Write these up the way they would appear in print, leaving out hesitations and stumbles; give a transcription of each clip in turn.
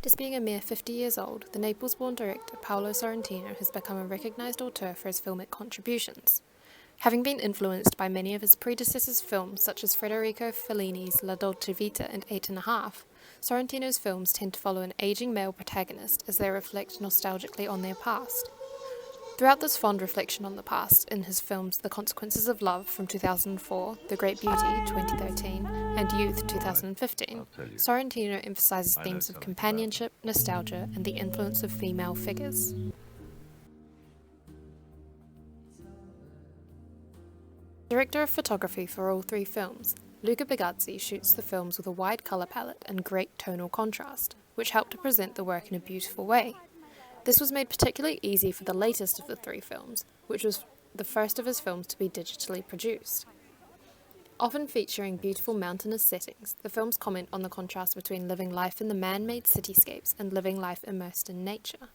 Despite being a mere 50 years old, the Naples-born director Paolo Sorrentino has become a recognised auteur for his filmic contributions. Having been influenced by many of his predecessors' films such as Federico Fellini's La Dolce Vita and 8½, Sorrentino's films tend to follow an ageing male protagonist as they reflect nostalgically on their past. Throughout this fond reflection on the past in his films The Consequences of Love from 2004, The Great Beauty 2013, and Youth 2015, Sorrentino emphasises themes of companionship, nostalgia, and the influence of female figures. Director of photography for all three films, Luca Bigazzi shoots the films with a wide colour palette and great tonal contrast, which help to present the work in a beautiful way. This was made particularly easy for the latest of the three films, which was the first of his films to be digitally produced. Often featuring beautiful mountainous settings, the films comment on the contrast between living life in the man-made cityscapes and living life immersed in nature.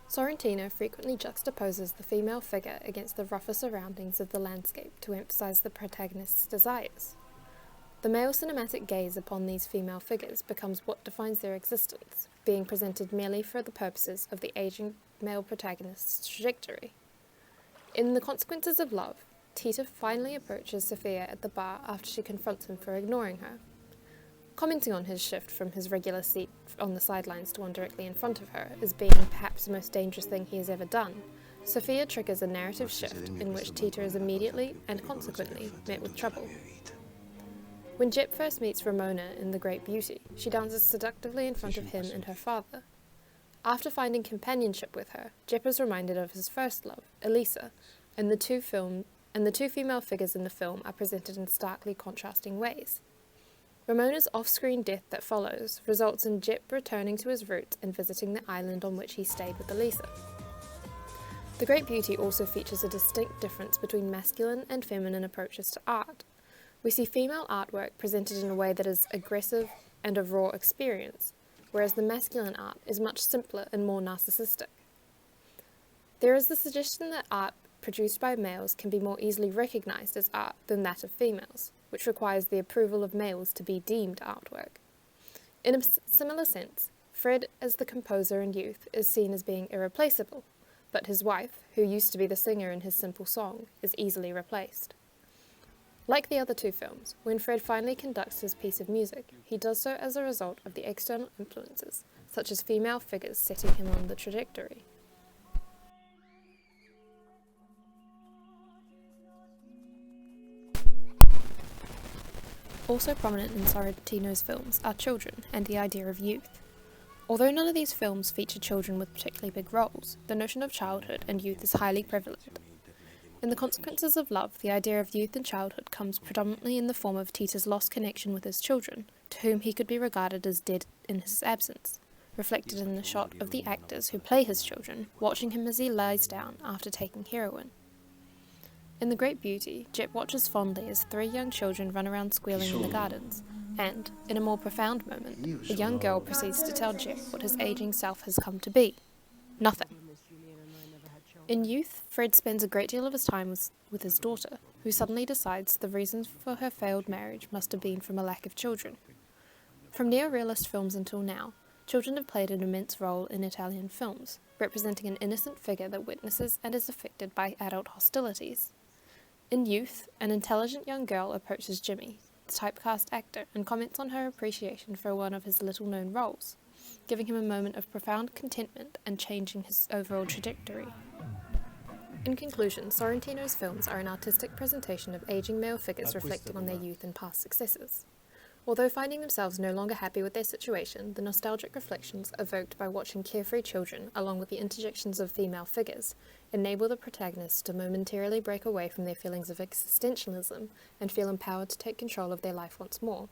Sorrentino frequently juxtaposes the female figure against the rougher surroundings of the landscape to emphasize the protagonist's desires. The male cinematic gaze upon these female figures becomes what defines their existence, being presented merely for the purposes of the aging male protagonist's trajectory. In The Consequences of Love, Tita finally approaches Sophia at the bar after she confronts him for ignoring her. Commenting on his shift from his regular seat on the sidelines to one directly in front of her as being perhaps the most dangerous thing he has ever done, Sophia triggers a narrative shift in which Tita is immediately and consequently met with trouble. When Jep first meets Ramona in The Great Beauty, she dances seductively in front of him and her father. After finding companionship with her, Jep is reminded of his first love, Elisa, and the two female figures in the film are presented in starkly contrasting ways. Ramona's off-screen death that follows results in Jep returning to his roots and visiting the island on which he stayed with Elisa. The Great Beauty also features a distinct difference between masculine and feminine approaches to art. We see female artwork presented in a way that is aggressive and of raw experience, whereas the masculine art is much simpler and more narcissistic. There is the suggestion that art produced by males can be more easily recognized as art than that of females, which requires the approval of males to be deemed artwork. In a similar sense, Fred, as the composer in Youth, is seen as being irreplaceable, but his wife, who used to be the singer in his simple song, is easily replaced. Like the other two films, when Fred finally conducts his piece of music, he does so as a result of the external influences, such as female figures setting him on the trajectory. Also prominent in Sorrentino's films are children and the idea of youth. Although none of these films feature children with particularly big roles, the notion of childhood and youth is highly prevalent. In The Consequences of Love, the idea of youth and childhood comes predominantly in the form of Tita's lost connection with his children, to whom he could be regarded as dead in his absence, reflected in the shot of the actors who play his children, watching him as he lies down after taking heroin. In The Great Beauty, Jep watches fondly as three young children run around squealing in the gardens, and, in a more profound moment, a young girl proceeds to tell Jep what his aging self has come to be. Nothing. In Youth, Fred spends a great deal of his time with his daughter, who suddenly decides the reasons for her failed marriage must have been from a lack of children. From neo-realist films until now, children have played an immense role in Italian films, representing an innocent figure that witnesses and is affected by adult hostilities. In Youth, an intelligent young girl approaches Jimmy, the typecast actor, and comments on her appreciation for one of his little-known roles, giving him a moment of profound contentment and changing his overall trajectory. In conclusion, Sorrentino's films are an artistic presentation of aging male figures reflecting on their youth and past successes. Although finding themselves no longer happy with their situation, the nostalgic reflections evoked by watching carefree children, along with the interjections of female figures, enable the protagonists to momentarily break away from their feelings of existentialism and feel empowered to take control of their life once more.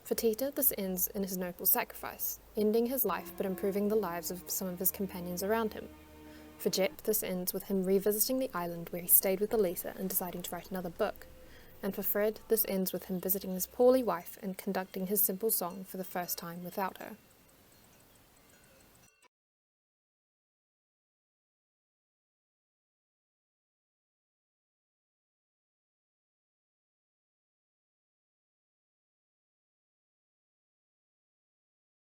For Tita, this ends in his noble sacrifice, ending his life but improving the lives of some of his companions around him. For Jep, this ends with him revisiting the island where he stayed with Elisa and deciding to write another book. And for Fred, this ends with him visiting his poorly wife and conducting his simple song for the first time without her.